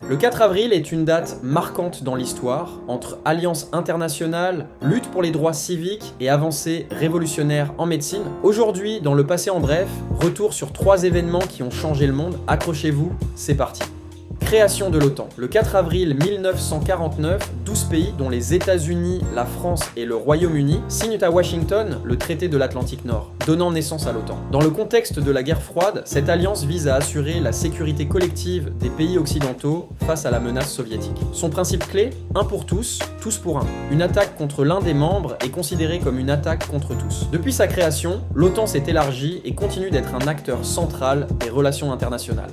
Le 4 avril est une date marquante dans l'histoire, entre alliance internationale, lutte pour les droits civiques et avancées révolutionnaires en médecine. Aujourd'hui, dans le passé en bref, retour sur 3 événements qui ont changé le monde. Accrochez-vous, c'est parti. Création de l'OTAN. Le 4 avril 1949, 12 pays, dont les États-Unis, la France et le Royaume-Uni, signent à Washington le traité de l'Atlantique Nord, donnant naissance à l'OTAN. Dans le contexte de la guerre froide, cette alliance vise à assurer la sécurité collective des pays occidentaux face à la menace soviétique. Son principe clé, un pour tous pour un. Une attaque contre l'un des membres est considérée comme une attaque contre tous. Depuis sa création, l'OTAN s'est élargie et continue d'être un acteur central des relations internationales.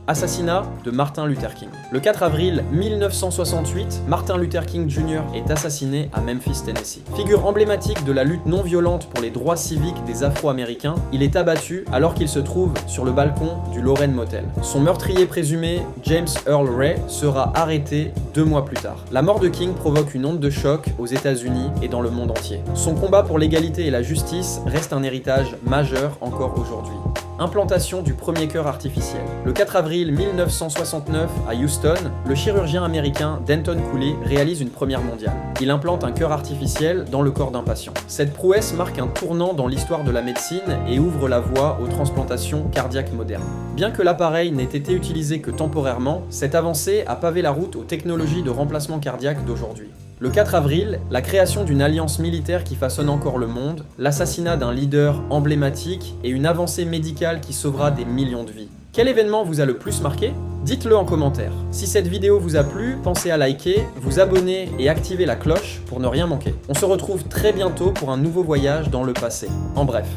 Assassinat de Martin Luther King. Le 4 avril 1968, Martin Luther King Jr. est assassiné à Memphis, Tennessee. Figure emblématique de la lutte non violente pour les droits civiques des Afro-Américains, il est abattu alors qu'il se trouve sur le balcon du Lorraine Motel. Son meurtrier présumé, James Earl Ray, sera arrêté 2 mois plus tard. La mort de King provoque une onde de choc aux États-Unis et dans le monde entier. Son combat pour l'égalité et la justice reste un héritage majeur encore aujourd'hui. Implantation du premier cœur artificiel. Le 4 avril 1969, à Houston, le chirurgien américain Denton Cooley réalise une première mondiale. Il implante un cœur artificiel dans le corps d'un patient. Cette prouesse marque un tournant dans l'histoire de la médecine et ouvre la voie aux transplantations cardiaques modernes. Bien que l'appareil n'ait été utilisé que temporairement, cette avancée a pavé la route aux technologies de remplacement cardiaque d'aujourd'hui. Le 4 avril, la création d'une alliance militaire qui façonne encore le monde, l'assassinat d'un leader emblématique et une avancée médicale qui sauvera des millions de vies. Quel événement vous a le plus marqué ? Dites-le en commentaire. Si cette vidéo vous a plu, pensez à liker, vous abonner et activer la cloche pour ne rien manquer. On se retrouve très bientôt pour un nouveau voyage dans le passé. En bref.